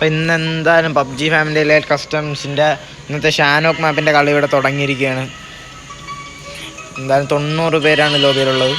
അപ്പോൾ ഇന്ന് എന്തായാലും പബ്ജി ഫാമിലി എലൈറ്റ് കസ്റ്റംസിൻ്റെ ഇന്നത്തെ ഷാനോക്ക് മാപ്പിൻ്റെ കളി ഇവിടെ തുടങ്ങിയിരിക്കുകയാണ്. എന്തായാലും 90 പേരാണ് ലോബിയിലുള്ളത്.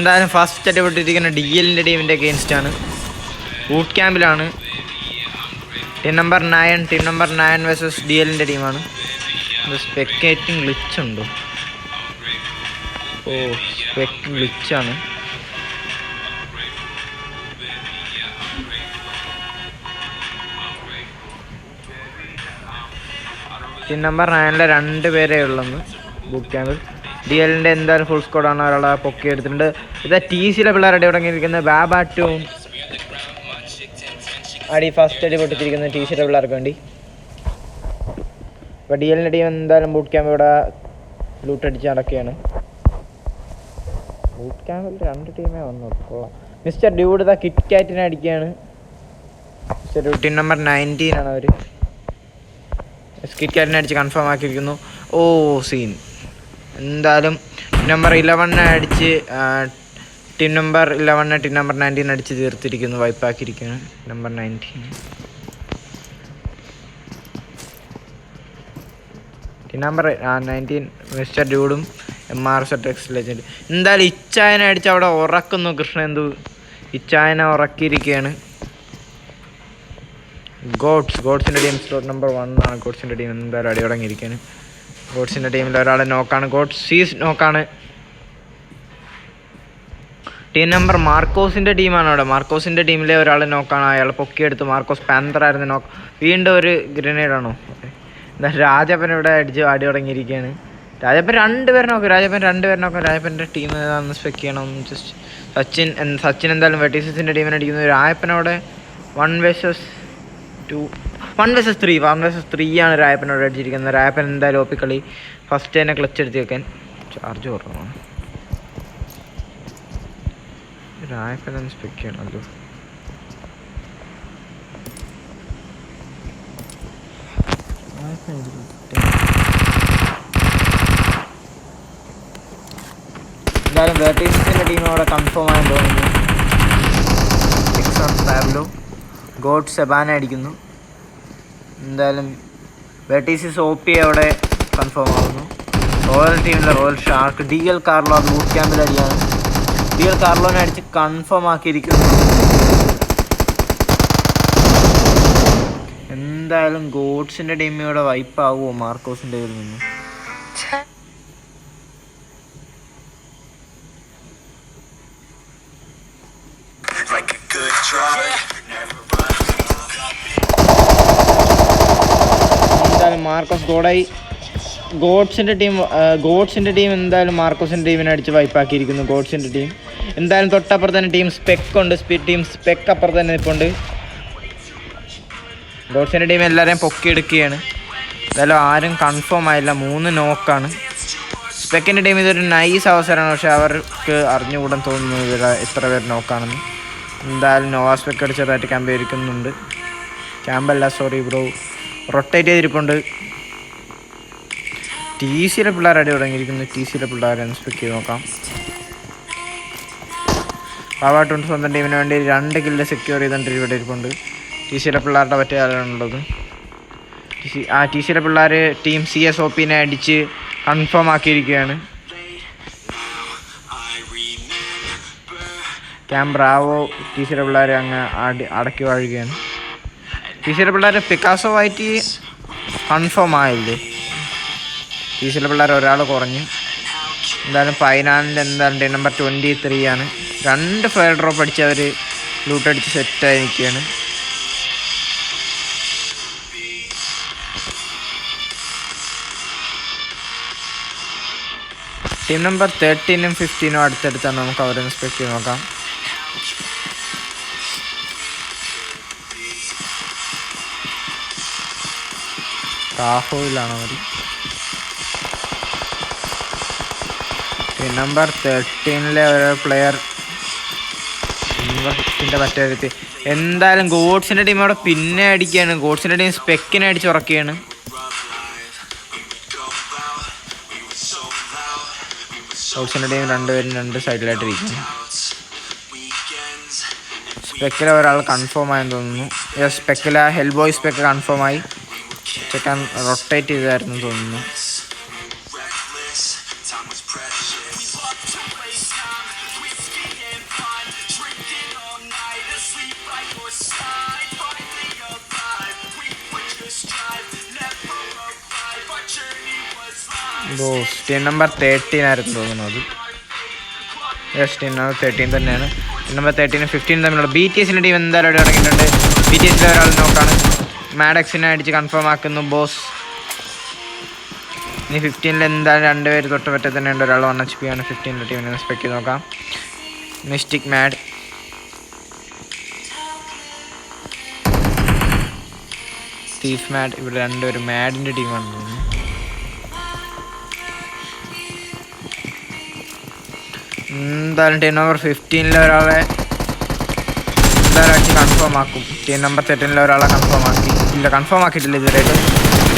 എന്തായാലും ഫസ്റ്റ് അടിപൊട്ടിരിക്കുന്ന DLൻ്റെ ടീമിൻ്റെ അഗെയിൻസ്റ്റാണ്. ബൂട്ട് ക്യാമ്പിലാണ്. ടീം നമ്പർ 9 വേഴ്സസ് DLൻ്റെ ടീമാണ്. സ്പെക്ടേറ്റിംഗ് ഗ്ലിച്ച് ഉണ്ടോ? ഓ, സ്പെക്ട് ഗ്ലിച്ചാണ്. ടീം നമ്പർ 9 2 പേരേ ഉള്ളെന്ന് ബൂട്ട് ക്യാമ്പിൽ. DLൻ്റെ എന്തായാലും ഫുൾ സ്കോഡാണ്. ഒരാളെ പൊക്കി എടുത്തിട്ടുണ്ട്. ഇതാ TCയിലെ പിള്ളേർ അടി തുടങ്ങിയിരിക്കുന്നത്. ബാബാറ്റും ഫസ്റ്റ് അടി പൊട്ടിച്ചിരിക്കുന്നത് TCയിലെ പിള്ളേർക്ക് വേണ്ടി. അപ്പോൾ DLൻ്റെ ടീം എന്തായാലും ബൂട്ട് ക്യാമ്പ് ഇവിടെ ലൂട്ടടിച്ച് നടക്കുകയാണ്. ബൂട്ട് ക്യാമ്പിൽ 2 ടീമേ വന്നു. കൊള്ളാം. മിസ്റ്റർ ഡ്യൂഡ് ഇതാ കിറ്റ് കാറ്റിനെ അടിക്കുകയാണ്. മിസ്റ്റർ ഡ്യൂഡ് ടീം നമ്പർ 19 ആണ് അവർ. കിറ്റ് കാറ്റിനെ അടിച്ച് കൺഫേം ആക്കിയിരിക്കുന്നു. Oh scene. എന്തായാലും നമ്പർ 11 അടിച്ച് ടീം നമ്പർ 11 ടീം നമ്പർ 19 അടിച്ച് തീർത്തിരിക്കുന്നു. വൈപ്പാക്കിയിരിക്കുന്നു നമ്പർ 19. ടീം നമ്പർ 19 മിസ്റ്റർ ഡ്യൂഡും MRZX ലെജൻഡ്. എന്തായാലും ഇച്ചായനെ അടിച്ച് അവിടെ ഉറക്കുന്നു കൃഷ്ണേന്ദു. ഇച്ചായനെ ഉറക്കിയിരിക്കുകയാണ്. ഗോഡ്സിൻ്റെ ടീം സ്ലോട്ട് നമ്പർ 1 ആണ്. ഗോഡ്സിൻ്റെ ടീം എന്തായാലും അടി തുടങ്ങിയിരിക്കുകയാണ്. ഗോഡ്സിൻ്റെ ടീമിൽ ഒരാളെ നോക്കാണ്. സീസ് നോക്കാണ്. ടീം നമ്പർ മാർക്കോസിൻ്റെ ടീമാണ് അവിടെ. മാർക്കോസിൻ്റെ ടീമിലെ ഒരാളെ നോക്കാണ്. അയാൾ പൊക്കിയെടുത്ത്. മാർക്കോസ് പാന്തറായിരുന്നു നോക്ക്. വീണ്ടും ഒരു ഗ്രനേഡാണോ? എന്താ രാജപ്പൻ ഇവിടെ അടി തുടങ്ങിയിരിക്കുകയാണ്. രാജപ്പൻ 2 പേരെ നോക്കും. രാജപ്പൻ്റെ ടീം ഏതാണെന്ന് സ്പെക്ക് ചെയ്യണം. ജസ്റ്റ് സച്ചിൻ എന്തായാലും വെട്ടീസസിൻ്റെ ടീമിനെ അടിക്കുന്നു. രാജപ്പനവിടെ 1 വേഴ്സസ് 3 ആണ് രായപ്പനോട് അടിച്ചിരിക്കുന്നത്. രായപ്പൻ എന്തായാലും ഓപ്പിക്കളി ഫസ്റ്റ് തന്നെ ക്ലച്ച് എടുത്ത് വെക്കാൻ. ചാർജ് കുറവാണ്. രായപ്പൻ ഒന്ന് സ്പെക്ക് ചെയ്യണമല്ലോ. എന്തായാലും വെർട്ടീസിൻ്റെ ടീം അവിടെ കൺഫേം ആയി തോന്നുന്നു. പാബ്ലോ ഗോഡ് സെബാന അടിക്കുന്നു. എന്തായാലും വെർട്ടീസിസ് OP അവിടെ കൺഫേം ആവുന്നു. റോയൽ ടീമിലെ റോയൽ ഷാർക്ക് DL കാർലോ അത് ബൂട്ട് ക്യാമ്പിൽ അടിയാണ്. DL കാർലോനെ അടിച്ച് കൺഫേം ആക്കിയിരിക്കുന്നു. എന്തായാലും ഗോഡ്സിൻ്റെ ടീം ഇവിടെ വൈപ്പ് ആവുമോ മാർക്കോസിൻ്റെ കയ്യിൽ നിന്ന്? എന്തായാലും മാർക്കോസ് ഗോഡായി. ഗോഡ്സിൻ്റെ ടീം എന്തായാലും മാർക്കോസിൻ്റെ ടീമിനെ അടിച്ച് വൈപ്പാക്കിയിരിക്കുന്നു. ഗോഡ്സിൻ്റെ ടീം എന്തായാലും തൊട്ടപ്പുറത്ത് തന്നെ ടീം സ്പെക്ക് ഉണ്ട്. ടീം സ്പെക്ക് അപ്പുറത്ത് തന്നെ നിൽപ്പുണ്ട്. ഗോഡ്സിൻ്റെ ടീം എല്ലാവരെയും പൊക്കിയെടുക്കുകയാണ്. എന്തായാലും ആരും കൺഫേം ആയില്ല. 3 നോക്കാണ്. സ്പെക്കിൻ്റെ ടീം ഇതൊരു നൈസ് അവസരമാണ്. പക്ഷെ അവർക്ക് അറിഞ്ഞുകൂടാൻ തോന്നുന്നു ഇവിടെ എത്ര പേര് നോക്കാണെന്ന്. എന്തായാലും നോവാസ്പെക്ക് ചെറുതായിട്ട് ക്യാമ്പ് ഇരിക്കുന്നുണ്ട്. ക്യാമ്പല്ല, സോറി ബ്രോ, റൊട്ടേറ്റ് ചെയ്തിരിപ്പുണ്ട്. ടി സിയിലെ പിള്ളേർ അടി തുടങ്ങിയിരിക്കുന്നു. ടി സിയിലെ പിള്ളേരെ ഇൻസ്പെക്ട് ചെയ്ത് നോക്കാം. പാവാട്ടുണ്ട് സ്വന്തം ടീമിന് വേണ്ടി 2 കില്ല് സെക്യൂർ ചെയ്തിട്ട് ഇവിടെ ഇരിപ്പുണ്ട്. ടി സിയിലെ പിള്ളേരുടെ പറ്റിയ ആരാണുള്ളത്? ടി സിയിലെ പിള്ളേർ ടീം CSOPനെ അടിച്ച് കൺഫേം ആക്കിയിരിക്കുകയാണ്. ക്യാമ്പ് ബ്രാവോ ടി സിയിലെ പിള്ളേർ അങ്ങ് അടക്കി വാഴുകയാണ്. ടി സിയിലെ പിള്ളേർ പിക്കാസോ ആയിട്ട് കൺഫേം ആയില്ലേ? ടി സിയിലെ പിള്ളേർ ഒരാൾ കുറഞ്ഞു. എന്തായാലും പൈനാലിൻ്റെ എന്തായാലും ടീം നമ്പർ 23 ആണ്. 2 ഫയർ ഡ്രോപ്പ് അടിച്ച് അവർ ലൂട്ടടിച്ച് സെറ്റായി നിൽക്കുകയാണ്. ടീം നമ്പർ 13ഉം 15ഉം അടുത്തടുത്താണ്. നമുക്ക് അവരെ ഇൻസ്പെക്ട് ചെയ്ത് നോക്കാം. കാഹോയിലാണ് അവർ. ടീം നമ്പർ 13ലെ ഒരു പ്ലെയർ നമ്പർ 15ൻ്റെ മറ്റേ എന്തായാലും ഗോഡ്സിൻ്റെ ടീം അവിടെ പിന്നെ അടിക്കുകയാണ്. ഗോഡ്സിൻ്റെ ടീം സ്പെക്കിനെ അടിച്ചുറക്കുകയാണ്. ഗോഡ്സിൻ്റെ ടീം 2 പേരും 2 സൈഡിലായിട്ടിരിക്കുന്നു. സ്പെക്കിലെ ഒരാൾ കൺഫേം ആയെന്ന് തോന്നുന്നു. സ്പെക്കിലെ ഹെൽബോയ് സ്പെക്ക് കൺഫേം ആയി. ചെക്കൻ റൊട്ടേറ്റ് ചെയ്തായിരുന്നു തോന്നുന്നു. ടീം നമ്പർ 13 ആയിരുന്നു തോന്നുന്നത്. ടീം നമ്പർ 13 തന്നെയാണ്. ടീം നമ്പർ 13 15 തമ്മിലുള്ള BTSൻ്റെ ടീം എന്തായാലും അവിടെ ഇറങ്ങിയിട്ടുണ്ട്. BTSൻ്റെ ഒരാൾ നോക്കാണ്. മാഡക്സിനെ അടിച്ച് കൺഫേം ആക്കുന്നു ബോസ്. ഇനി 15ൽ എന്തായാലും 2 പേര് തൊട്ട് പറ്റേ തന്നെ ഉണ്ട്. ഒരാൾ 1 HP ആണ്. 15ലെ ടീമിനെ ഇൻസ്പെക്ട് ചെയ്ത് നോക്കാം. Mystic Mad, Steph Mad. ഇവിടെ 2 പേര് മാഡിൻ്റെ ടീമാണ് തോന്നുന്നു. എന്തായാലും ടീം നമ്പർ 15ലെ ഒരാളെ എന്തായാലും അടിച്ച് കൺഫേം ആക്കും. ടീം നമ്പർ 13ലെ ഒരാളെ കൺഫേം ആക്കി. ഇല്ല, കൺഫേം ആക്കിയിട്ടില്ല ഇതുവരെയായിട്ട്.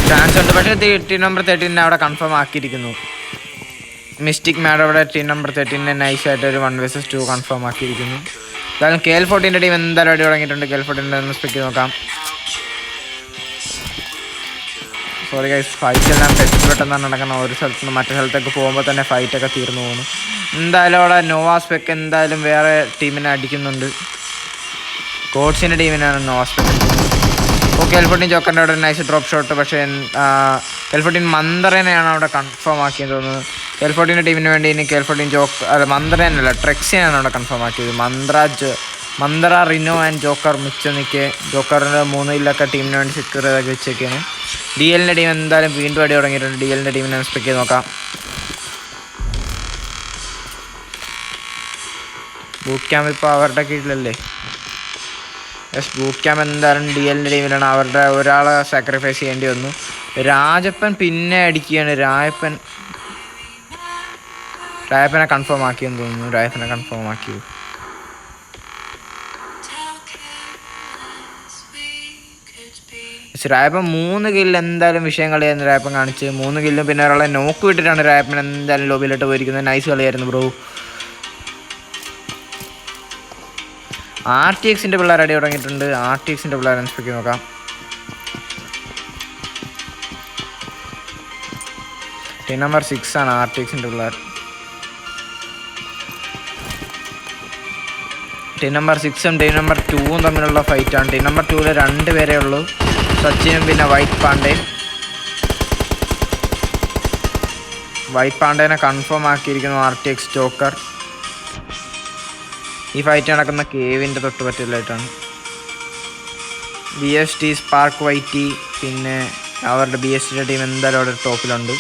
ചാൻസ് ഉണ്ട്, പക്ഷേ ടീം നമ്പർ 13നെ അവിടെ കൺഫേം ആക്കിയിരിക്കുന്നു. മിസ്റ്റിക് മാഡ് അവിടെ ടീം നമ്പർ 13നെ നൈസായിട്ട് ഒരു 1 vs 2 കൺഫേം ആക്കിയിരിക്കുന്നു. എന്തായാലും KL-14ൻ്റെ ടീം എന്തായാലും അടി തുടങ്ങിയിട്ടുണ്ട്. KL-14നെ ഒന്ന് സ്പെക്ക് ചെയ്ത് നോക്കാം. സോറി ഗൈസ്, ഫൈറ്റെല്ലാം പെട്ടെന്നാണ് നടക്കുന്നത്. ഒരു സ്ഥലത്ത് നിന്ന് മറ്റു സ്ഥലത്തേക്ക് പോകുമ്പോൾ തന്നെ ഫൈറ്റൊക്കെ തീർന്നു പോകുന്നു. എന്തായാലും അവിടെ നോവാസ്പെക്ക് എന്തായാലും വേറെ ടീമിനെ അടിക്കുന്നുണ്ട്. ഗോഡ്സിൻ്റെ ടീമിനാണ് നോവാസ്പെക്ക്. KL-14 ജോക്കറിൻ്റെ അവിടെ നൈസ് ഡ്രോപ്പ് ഷോട്ട്. പക്ഷേ KL-14 മന്ത്രനെയാണ് അവിടെ കൺഫേം ആക്കിയെന്ന് തോന്നുന്നത്. KL-14ൻ്റെ ടീമിന് വേണ്ടി ഇനി KL-14 മന്ത്രനല്ല, ട്രെക്സിനാണ് അവിടെ കൺഫേം ആക്കിയത്. മന്ത്ര, റിനോ ആൻഡ് ജോക്കർ മിച്ചം നിൽക്കെ. ജോക്കറിൻ്റെ 3 ഇല്ലൊക്കെ ടീമിന് വേണ്ടി സെക്യൂർ ചെയ്തൊക്കെ വെച്ചേക്കാണ്. DLൻ്റെ ടീം എന്തായാലും വീണ്ടും അടി തുടങ്ങിയിട്ടുണ്ട്. DLൻ്റെ ടീമിനെ ഇൻസ്പെക്ട് ചെയ്ത് നോക്കാം. ബൂട്ട് ക്യാമ്പ് ഇപ്പോൾ അവരുടെ കീഴിലല്ലേ? ബൂട്ട് ക്യാമ്പ് എന്തായാലും DLൻ്റെ ടീമിലാണ്. അവരുടെ ഒരാളെ സാക്രിഫൈസ് ചെയ്യേണ്ടി വന്നു. രാജപ്പൻ പിന്നെ അടിക്കുകയാണ്. രായപ്പനെ കൺഫേം ആക്കിയെന്ന് തോന്നുന്നു. രായപ്പനെ കൺഫേം ആക്കി. രായപ്പൻ 3 കില്ല് എന്തായാലും വിഷയം കളിയായിരുന്നു. രായപ്പൻ കാണിച്ച് 3 കില്ലും പിന്നെ ഒരാളെ നോക്ക് വിട്ടിട്ടാണ് രായപ്പൻ എന്തായാലും ലോബിയിലോട്ട് പോയിരിക്കുന്നത്. നൈസ് കളിയായിരുന്നു ബ്രോ. RTXൻ്റെ പിള്ളേർ അടി തുടങ്ങിയിട്ടുണ്ട്. RTXൻ്റെ പിള്ളേർ ഇൻസ്പെക്ട് ചെയ്ത് നോക്കാം. ടീം നമ്പർ 6 ആണ് RTXൻ്റെ പിള്ളേർ. ടീം നമ്പർ 6ഉം ടീം നമ്പർ 2ഉം തമ്മിലുള്ള ഫൈറ്റാണ്. ടീം നമ്പർ 2ൽ 2 പേരേ ഉള്ളൂ, സച്ചിനും പിന്നെ വൈറ്റ് പാണ്ഡേനെ കൺഫേം ആക്കിയിരിക്കുന്നു RTX ജോക്കർ. ഈ ഫൈറ്റ് നടക്കുന്ന കേവിൻ്റെ തൊട്ടുപറ്റിലായിട്ടാണ്. BST സ്പാർക്ക് വൈറ്റി പിന്നെ അവരുടെ BSTയുടെ ടീം എന്തായാലും അവിടെ ടോപ്പിലുണ്ട്.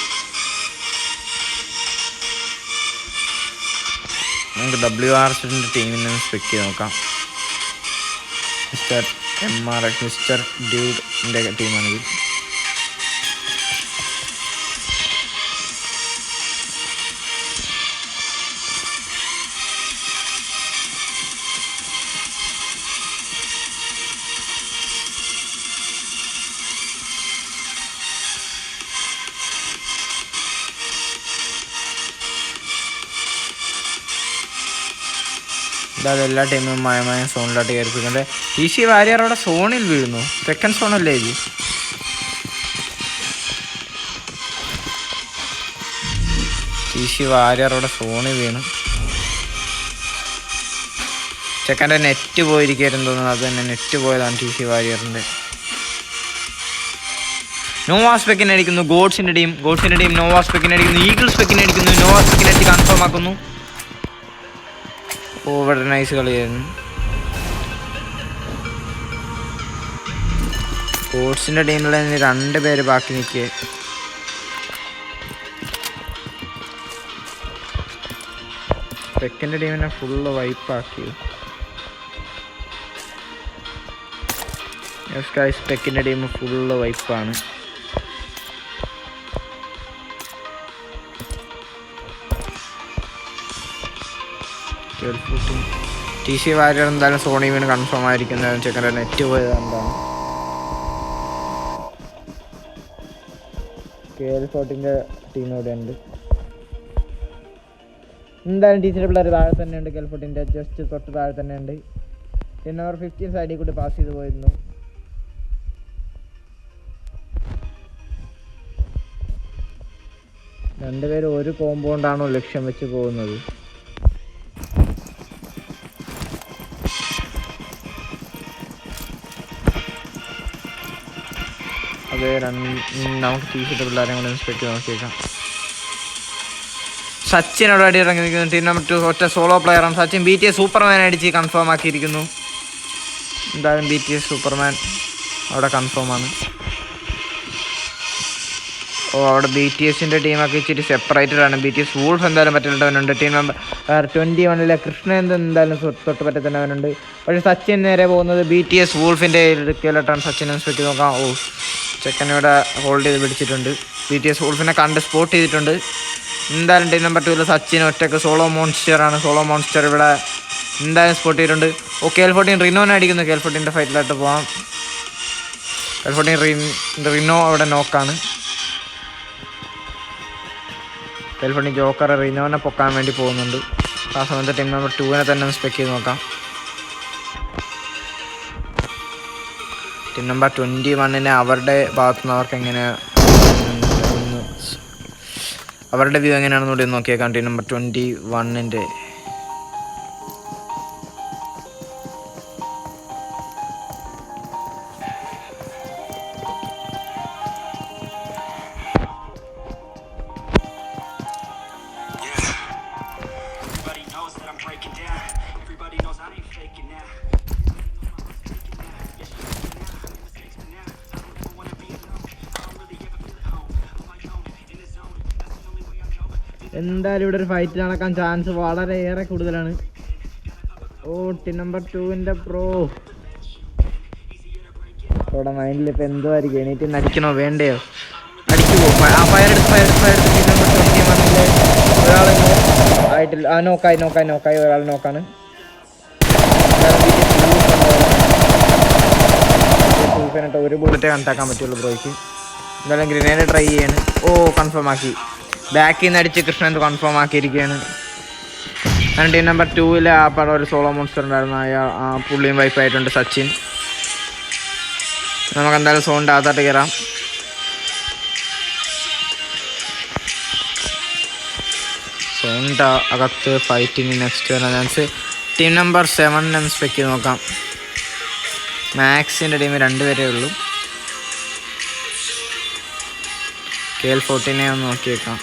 നമുക്ക് WRCൻ്റെ ടീമിനെ സ്പെക്ക് ചെയ്ത് നോക്കാം. മിസ്റ്റർ MRX മിസ്റ്റർ ഡ്യൂഡിൻ്റെ ടീമാണെങ്കിൽ എന്തായാലും എല്ലാ ടീമും മയമായ സോണിലോട്ട് കയറിപ്പിക്കുന്നത്. TC വാരിയർ അവിടെ സോണിൽ വീഴുന്നു. സെക്കൻഡ് സോണല്ലേ ഇത്? TC വാരിയർ അവിടെ സോണിൽ വീണു. ചെക്കൻ്റെ നെറ്റ് പോയിരിക്കായിരുന്നു തോന്നുന്നു. അത് തന്നെ നെറ്റ് പോയതാണ് TC വാരിയറിൻ്റെ. നോവാ സ്പെക്കിനെ അടിക്കുന്നു ഗോഡ്സിൻ്റെ ടീം. നോവാ സ്പെക്കിനെ അടിക്കുന്നു. ഈഗിൾ സ്പെക്കിനെ അടിക്കുന്നു. നോവാ സ്പെക്കിനെ അടിച്ച് കൺഫേം ആക്കുന്നു. ഓ വളരെ നൈസ് കളിയായിരുന്നു. ഗോഡ്സിൻ്റെ ടീമിൽ 2 പേര് ബാക്കി നിൽക്കുക. സ്പെക്കിൻ്റെ ടീമിനെ ഫുള്ള് വൈപ്പാക്കി. സ്പെക്കിൻ്റെ ടീം ഫുള്ള് വൈപ്പാണ്. TC വാരിയർ എന്തായാലും സോണി വീണ് കൺഫേം ആയിരിക്കുന്നത്. ചെക്കൻ്റെ നെറ്റ് പോയത് എന്താണ്. KL14 ടീം ഇവിടെ ഉണ്ട്. എന്തായാലും TCയുടെ പിള്ളേർ താഴെ തന്നെ ഉണ്ട്. KL14 ജസ്റ്റ് തൊട്ട് താഴെ തന്നെ ഉണ്ട്. നമ്പർ 15 സൈഡിൽ കൂടി പാസ് ചെയ്ത് പോയിരുന്നു. രണ്ടുപേരും ഒരു കോമ്പൗണ്ടാണോ ലക്ഷ്യം വെച്ച് പോകുന്നത്. അതെ, നമുക്ക് TCയുടെ പിള്ളേരെ കൂടെ ഇൻസ്പെക്ട് നോക്കിയേക്കാം. സച്ചിൻ അവിടെ അടി ഇറങ്ങി നിൽക്കുന്നു. ടീം നമ്പർ 2 ഒറ്റ സോളോ പ്ലെയറാണ് സച്ചിൻ. BTS സൂപ്പർമാൻ അടിച്ച് കൺഫേം ആക്കിയിരിക്കുന്നു. എന്തായാലും BTS സൂപ്പർമാൻ അവിടെ കൺഫേമാണ്. അവിടെ BTSൻ്റെ ടീമൊക്കെ ഇച്ചിരി സെപ്പറേറ്റഡ് ആണ്. BTS വൂൾഫ് എന്തായാലും പറ്റുന്നവനുണ്ട്. ടീം നമ്പർ 21 കൃഷ്ണേന്ദ്രൻ എന്തായാലും തൊട്ട് പറ്റുന്നവനുണ്ട്. പക്ഷേ സച്ചിൻ നേരെ പോകുന്നത് BTS വൂൾഫിൻ്റെ ഇടയ്ക്കിലോട്ടാണ്. സച്ചിൻ ഇൻസ്പെക്ട് നോക്കാം. ഓ ചെക്കനിവിടെ ഹോൾഡ് ചെയ്ത് പിടിച്ചിട്ടുണ്ട്. BTS വൂൾഫിനെ കണ്ട് സ്പോട്ട് ചെയ്തിട്ടുണ്ട്. എന്തായാലും ടീം നമ്പർ 2 സച്ചിൻ ഒറ്റക്ക് സോളോ മോൺസ്റ്ററാണ്. സോളോ മോൺസ്റ്റർ ഇവിടെ എന്തായാലും സ്പോട്ട് ചെയ്തിട്ടുണ്ട്. ഓ KL14 റിനോനെ അടിക്കുന്നു. KL14 ഫൈറ്റിലോട്ട് പോകാം. KL14 റിനോ അവിടെ നോക്കാണ്. KL14 ജോക്കർ റിനോനെ പൊക്കാൻ വേണ്ടി പോകുന്നുണ്ട്. ആ സമയത്ത് ടീം നമ്പർ 2 തന്നെ സ്പെക്ക് ചെയ്ത് നോക്കാം. ടീം നമ്പർ 21 അവരുടെ ഭാഗത്തുനിന്ന് അവർക്ക് എങ്ങനെ അവരുടെ വ്യൂ എങ്ങനെയാണെന്ന് കൂടി നോക്കിയേക്കാം. ടീം നമ്പർ 21 എന്തായാലും ഇവിടെ ഒരു ഫൈറ്റ് നടക്കാൻ ചാൻസ് വളരെയേറെ കൂടുതലാണ്. ഓ ടീം നമ്പർ 2 പ്രോ ഇവിടെ മൈൻഡിൽ ഇപ്പം എന്തോ ആയിരിക്കും. എണീറ്റ് അടിക്കണോ വേണ്ടയോ? അടിക്കുമോ? ആ ഫയറെടുത്ത് ടീം നമ്പർ 21 ഒരാൾ ആയിട്ടില്ല. ആ നോക്കായി ഒരാൾ നോക്കാണ്. ഒരു ബുള്ളറ്റേ കണക്കാക്കാൻ പറ്റുള്ളൂ ബ്രോയ്ക്ക്. എന്തായാലും ഗ്രിനേഡ് ട്രൈ ചെയ്യാണ്. ഓ കൺഫേം ആക്കി. ബാക്കിൽ നിന്ന് അടിച്ച് കൃഷ്ണൻ കൺഫേം ആക്കിയിരിക്കുകയാണ്. അങ്ങനെ ടീം നമ്പർ 2 ആ പടം ഒരു സോളോ മോൺസ്റ്റർ ഉണ്ടായിരുന്നു. ആ പുള്ളിയും വൈഫായിട്ടുണ്ട് സച്ചിൻ. നമുക്ക് എന്തായാലും സോണിൻ്റെ അകത്തോട്ട് കയറാം. സോണിൻ്റെ അകത്ത് ഫൈറ്റിങ് നെക്സ്റ്റ് വരുന്ന ചാൻസ് ടീം നമ്പർ 7 സ്പെക്ക് ചെയ്ത് നോക്കാം. മാക്സിൻ്റെ ടീം 2 പേരേ ഉള്ളൂ. KL14 ഒന്ന് നോക്കിയേക്കാം.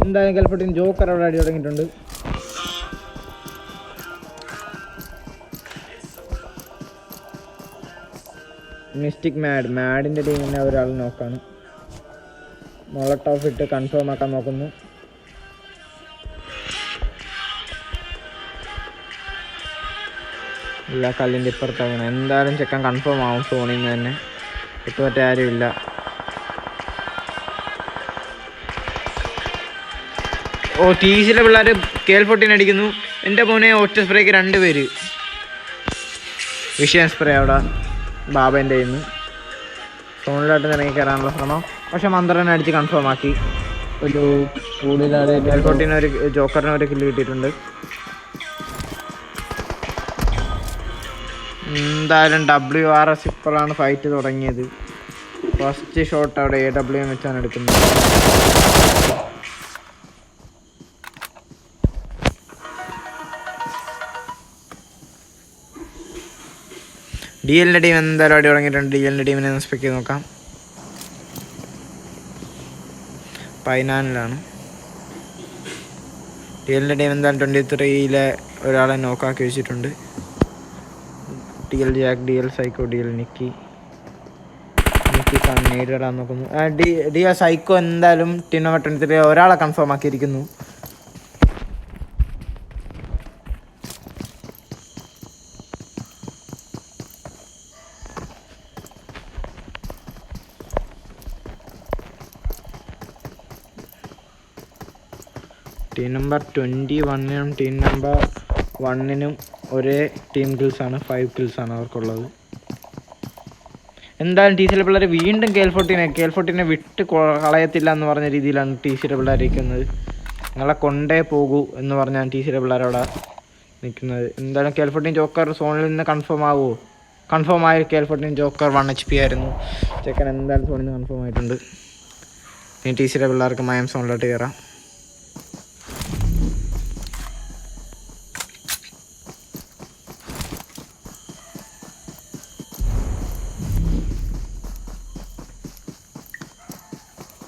എന്തായാലും KL14 ജോക്കർ അവിടെ അടി തുടങ്ങിയിട്ടുണ്ട്. മിസ്റ്റിക് മാഡിൻ്റെ ടീമിനെ ഒരാൾ നോക്കാണ്. മോളോട്ടോഫ് ഇട്ട് കൺഫേം ആക്കാൻ നോക്കുന്നു. ഇല്ല, കല്ലിൻ്റെ ഇപ്പുറത്താകണം. എന്തായാലും ചെക്കൻ കൺഫേം ആവും സോണിൽ നിന്ന് തന്നെ. ഇപ്പോൾ മറ്റേ ആരുമില്ല. ഓ, ടീസിലെ പിള്ളേർ KL-14 അടിക്കുന്നു. എൻ്റെ മോനെ ഒറ്റ സ്പ്രേക്ക് 2 പേര്. വിഷയം സ്പ്രേ അവിടെ ബാബേൻ്റെ കയ്യിൽ നിന്ന്. സോണിലോട്ട് ഇറങ്ങി കയറാനുള്ള ശ്രമം. പക്ഷെ മന്ത്രനെ അടിച്ച് കൺഫേം ആക്കി. ഒരു കൂടുതലാണ് KL-14 ഒരു ജോക്കറിന് ഒരു കില്ല് കിട്ടിയിട്ടുണ്ട്. എന്തായാലും WRS ഇപ്പോഴാണ് ഫൈറ്റ് തുടങ്ങിയത്. ഫസ്റ്റ് ഷോട്ട് അവിടെ AWM വെച്ചാണ് എടുക്കുന്നത്. DLൻ്റെ ടീം എന്തായാലും അടി തുടങ്ങിയിട്ടുണ്ട്. DLൻ്റെ ടീമിനെ എക്സ്പെക്ട് ചെയ്ത് നോക്കാം. 14-ലാണ് DLൻ്റെ ടീം. എന്തായാലും 23-ലെ ഒരാളെ നോക്കാക്കി വെച്ചിട്ടുണ്ട്. DL Jack, DL Psycho, DL Nicky നേരിടാൻ നോക്കുന്നു. DL സൈക്കോ എന്തായാലും ടീം നമ്പർ 23 ഒരാളെ കൺഫേം ആക്കിയിരിക്കുന്നു. ടീം നമ്പർ 21-നും ടീം നമ്പർ 1-നും ഒരേ ടീം കിൽസാണ്. 5 കിൽസാണ് അവർക്കുള്ളത്. എന്തായാലും TCL പിള്ളേർ വീണ്ടും KL-14 വിട്ട് കളയത്തില്ല എന്ന് പറഞ്ഞ രീതിയിലാണ് TCL പിള്ളേർ ഇരിക്കുന്നത്. നിങ്ങളെ കൊണ്ടേ പോകൂ എന്ന് പറഞ്ഞാണ് TCL പിള്ളേരവിടെ നിൽക്കുന്നത്. എന്തായാലും KL-14 ജോക്കർ സോണിൽ നിന്ന് കൺഫേം ആവുമോ? കൺഫേം ആയ KL-14 ജോക്കർ 1 HP ആയിരുന്നു. ചെക്കൻ എന്തായാലും സോണിൽ നിന്ന് കൺഫേം ആയിട്ടുണ്ട്. ഇനി TCL പിള്ളേർക്ക് മയം സോണിലോട്ട് കയറാം.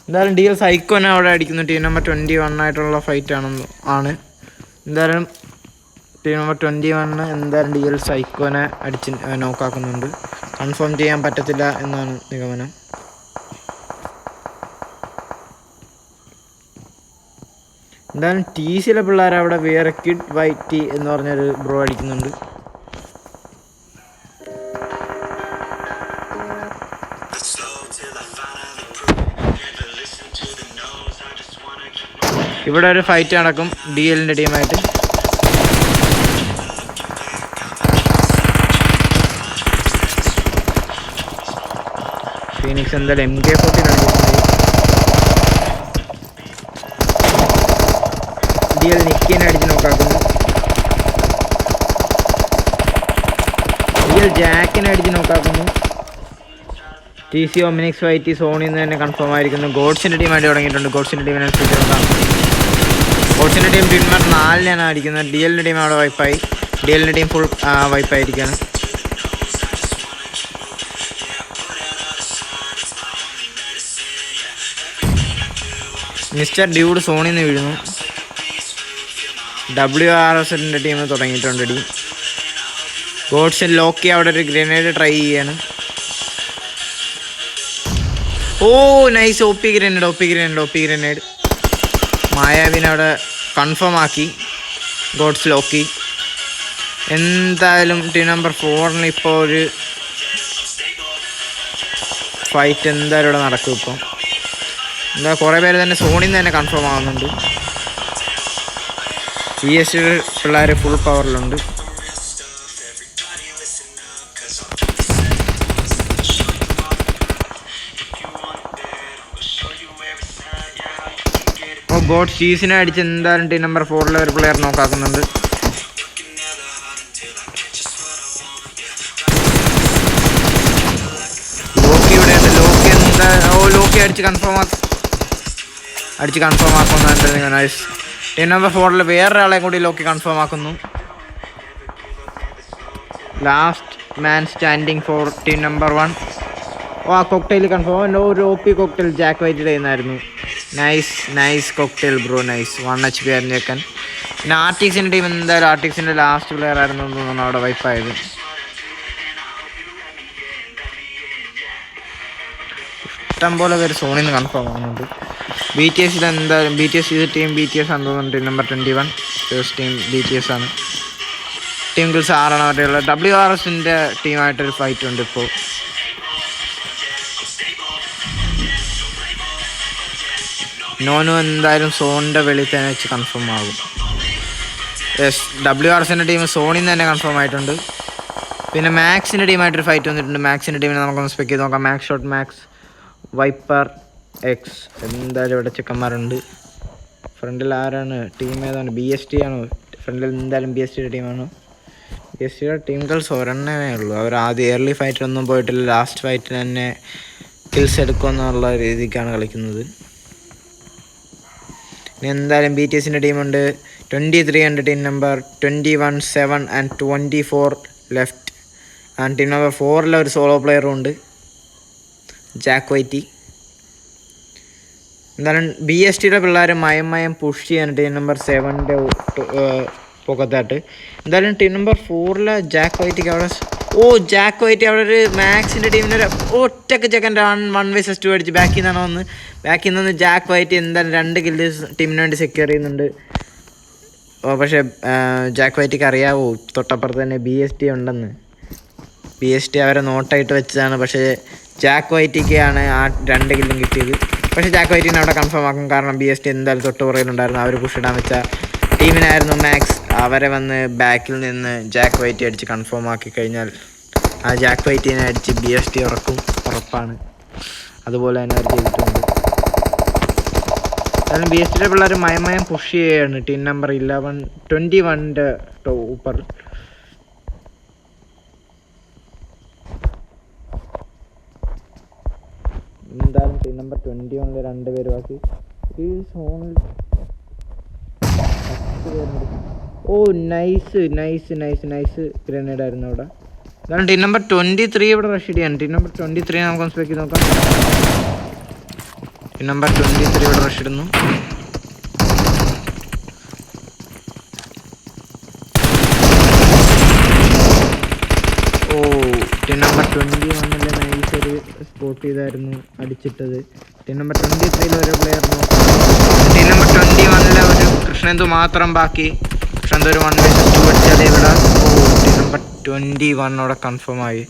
എന്തായാലും DL സൈക്കോനെ അവിടെ അടിക്കുന്നു. ടീം നമ്പർ 21 ആയിട്ടുള്ള ഫൈറ്റ് ആണ്. എന്തായാലും ടീം നമ്പർ 21 എന്തായാലും DL സൈക്കോനെ അടിച്ച് നോക്കാക്കുന്നുണ്ട്. കൺഫേം ചെയ്യാൻ പറ്റത്തില്ല എന്നാണ് നിഗമനം. എന്തായാലും TCL പിള്ളേർ അവിടെ വേറെ കിഡ് വൈറ്റ് എന്ന് പറഞ്ഞൊരു ബ്രോ അടിക്കുന്നുണ്ട്. ഇവിടെ ഒരു ഫൈറ്റ് നടക്കും DLൻ്റെ ടീമായിട്ട്. ഫീനിക്സ് എന്തായാലും MK-14 DL നിക്കിനെ അടിച്ച് നോക്കാക്കുന്നു. DL ജാക്കിനെ അടിച്ച് നോക്കാക്കുന്നു. TC ഒമിനിക്സ് ഫൈറ്റ് സോണിൽ നിന്ന് തന്നെ കൺഫേം ആയിരിക്കുന്നു. ഗോഡ്സിൻ്റെ ടീം അടി തുടങ്ങിയിട്ടുണ്ട്. ഗോഡ്സിൻ്റെ ടീമിനെ നോക്കാം. ഗോഡ്സിൻ്റെ ടീം ടീം നമ്പർ 4-ലാണ് അടിക്കുന്നത്. DLൻ്റെ ടീം അവിടെ വൈപ്പായി. DLൻ്റെ ടീം ഫുൾ വൈപ്പായിരിക്കുകയാണ്. മിസ്റ്റർ ഡ്യൂഡ് സോണിൽ നിന്ന് വീഴുന്നു. WRSൻ്റെ ടീം തുടങ്ങിയിട്ടുണ്ട്. ഗോഡ്സൻ ലോക്കി അവിടെ ഒരു ഗ്രനേഡ് ട്രൈ ചെയ്യാണ്. ഓ നൈസ്. OP ഗ്രനേഡ് മായാവിനെ അവിടെ കൺഫേം ആക്കി ഗോഡ്സ് ലോക്കി. എന്തായാലും ടീം നമ്പർ 4-ന് ഇപ്പോൾ ഒരു ഫൈറ്റ് എന്തായാലും ഇവിടെ നടക്കും. ഇപ്പം എന്താ കുറേ പേര് തന്നെ സോണിൽ നിന്ന് തന്നെ കൺഫേം ആവുന്നുണ്ട്. CS പിള്ളേർ ഫുൾ പവറിലുണ്ട്. ഗോഡ് ഷീസിനെ അടിച്ച് എന്തായാലും ടീം നമ്പർ 4-ലെ ഒരു പ്ലെയർ നോക്കാക്കുന്നുണ്ട്. ലോക്കി ഇവിടെ ഉണ്ട്. ലോക്കി എന്താ ലോക്കി അടിച്ച് കൺഫേം ആക്കുന്നുണ്ട്. നൈസ്. ടീം നമ്പർ 4-ൽ വേറൊരാളെ കൂടി ലോക്കി കൺഫേം ആക്കുന്നു. Last man standing for team number 1. ആ കോക്ടെയിൽ കൺഫേം. ഒരു OP കോക്ടെയിൽ ജാക്ക് വൈറ്റ് ചെയ്യുന്നായിരുന്നു. Nice cocktail bro. Nice. 1 HP ആയിരുന്നു ചേക്കൻ. പിന്നെ RTXൻ്റെ ടീം എന്തായാലും RTXൻ്റെ ലാസ്റ്റ് പ്ലെയർ ആയിരുന്നു തോന്നുന്നു അവിടെ വൈപ്പായത്. ഇഷ്ടം പോലെ പേര് സോണിൽ നിന്ന് കൺഫേം ആകുന്നുണ്ട്. BTS എന്തായാലും BTS ഇത് ടീം BTS ആണെന്ന് തോന്നുന്നുണ്ട്. Team number 21 first team BTS ആണ്. ടീം ഗിൽസ് 6 അവരുള്ള WRSൻ്റെ ടീമായിട്ടൊരു ഫൈറ്റ് ഉണ്ട് ഇപ്പോൾ. നോനു എന്തായാലും സോണിൻ്റെ വെളിയിൽ തന്നെ വെച്ച് കൺഫേം ആകും. WRSൻ്റെ ടീം സോണിൽ നിന്ന് തന്നെ കൺഫേം ആയിട്ടുണ്ട്. പിന്നെ മാക്സിൻ്റെ ടീമായിട്ടൊരു ഫൈറ്റ് വന്നിട്ടുണ്ട്. മാക്സിൻ്റെ ടീമിനെ നമുക്കൊന്ന് സ്പെക്ക് ചെയ്ത് നോക്കാം. Max shot max viper X എന്തായാലും ഇവിടെ ചെക്കന്മാരുണ്ട്. ഫ്രണ്ടിൽ ആരാണ്? ടീം ഏതാണ്? BST ആണോ? ഫ്രണ്ടിൽ എന്തായാലും BSTയുടെ ടീമാണ്. BSTയുടെ ടീം ഗേൾസ് ഒരെണ്ണമേ ഉള്ളൂ. അവർ ആദ്യം ഏർലി ഫൈറ്റിലൊന്നും പോയിട്ടില്ല. ലാസ്റ്റ് ഫൈറ്റിൽ തന്നെ കിൽസ് എടുക്കുമെന്നുള്ള രീതിക്കാണ് കളിക്കുന്നത്. ഇനി എന്തായാലും BTSൻ്റെ ടീമുണ്ട്. 23 ഉണ്ട് team number 21, 7 and 24 left. And team number 4 ഒരു സോളോ പ്ലെയറും ഉണ്ട്, ജാക്ക് വൈറ്റി. എന്തായാലും BSTയുടെ പിള്ളേർ മയം പുഷ് ചെയ്യാൻ ടീം നമ്പർ 7ൻ്റെ പൊക്കത്തായിട്ട്. എന്തായാലും ടീം നമ്പർ 4 ജാക്ക് വൈറ്റിക്ക് അവിടെ ജാക്ക് വൈറ്റി അവിടെ ഒരു മാക്സിൻ്റെ ടീമിൻ്റെ ഒരു ഒറ്റക്ക് ചെക്കൻ്റെ 1 vs 2 അടിച്ച് ബാക്കിൽ നിന്ന് ജാക്ക് വൈറ്റി എന്തായാലും 2 കില്ല് ടീമിന് വേണ്ടി സെക്യൂർ ചെയ്യുന്നുണ്ട്. പക്ഷേ ജാക്ക് വൈറ്റിക്ക് അറിയാവോ തൊട്ടപ്പുറത്ത് തന്നെ BST ഉണ്ടെന്ന്. BST അവരെ നോട്ടായിട്ട് വെച്ചതാണ്. പക്ഷേ ജാക്ക് വൈറ്റിക്കാണ് ആ 2 കില്ലും കിട്ടിയത്. പക്ഷേ ജാക്ക് വൈറ്റിനെ അവിടെ കൺഫേം ആക്കും. കാരണം BST എന്തായാലും തൊട്ട് പുറകിലുണ്ടായിരുന്നു. അവർ പുഷിടാൻ വെച്ച ടീമിനായിരുന്നു മാക്സ്. അവരെ വന്ന് ബാക്കിൽ നിന്ന് ജാക്ക് വൈറ്റി അടിച്ച് കൺഫേം ആക്കി കഴിഞ്ഞാൽ ആ ജാക്ക് വൈറ്റിനെ അടിച്ച് BST ഉറപ്പാണ്. അതുപോലെ തന്നെ അവർ ചെയ്തിട്ടുണ്ട്. കാരണം BSTയുടെ പിള്ളേർ മയം പുഷ് ചെയ്യുകയാണ് ടീം നമ്പർ 21ൻ്റെ ടോപ്പർ. എന്തായാലും ടീം നമ്പർ 21 2 പേര് ബാക്കി. ഈ സോണിൽ നൈസ് ഗ്രനേഡ് ആയിരുന്നു അവിടെ. കാരണം ടീം നമ്പർ 23 ഇവിടെ റഷ് ചെയ്യാണ്. ടീം നമ്പർ 23 നമുക്ക് സ്പെക്ക് നോക്കാം. ടീം നമ്പർ 23 ഇവിടെ റഷ് ഇടുന്നു. ടീം നമ്പർ 21 നൈസ് ഒരു സ്പോട്ട് ചെയ്തായിരുന്നു അടിച്ചിട്ടത്. ടീം നമ്പർ 23 ഒരു പ്ലെയർ നോക്കാം. ടീം നമ്പർ 21 ഒരു കൃഷ്ണന്തു മാത്രം ബാക്കി. കൃഷ്ണന്തു ഒരു 1 vs 2 അടിച്ചാൽ ഇവിടെ ടീം നമ്പർ 21 അവിടെ കൺഫേം ആയി.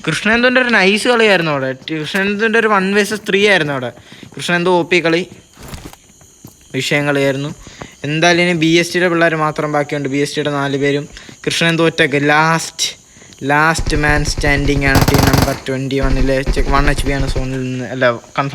കൃഷ്ണന്തുവിൻ്റെ ഒരു നൈസ് കളിയായിരുന്നു അവിടെ. കൃഷ്ണന്തുവിൻ്റെ ഒരു 1 vs 3 ആയിരുന്നു അവിടെ. കൃഷ്ണന്തു OP കളി വിഷയം കളിയായിരുന്നു. എന്തായാലും ഇനി BSTയുടെ പിള്ളേർ മാത്രം ബാക്കിയുണ്ട്. BSTയുടെ 4 പേരും കൃഷ്ണന്തു ഒറ്റക്ക് ലാസ്റ്റ് മാൻ സ്റ്റാൻഡിങ് ആണ്. ടീം നമ്പർ 21 1 HP ആണ് സോണിൽ നിന്ന് കൺഫേം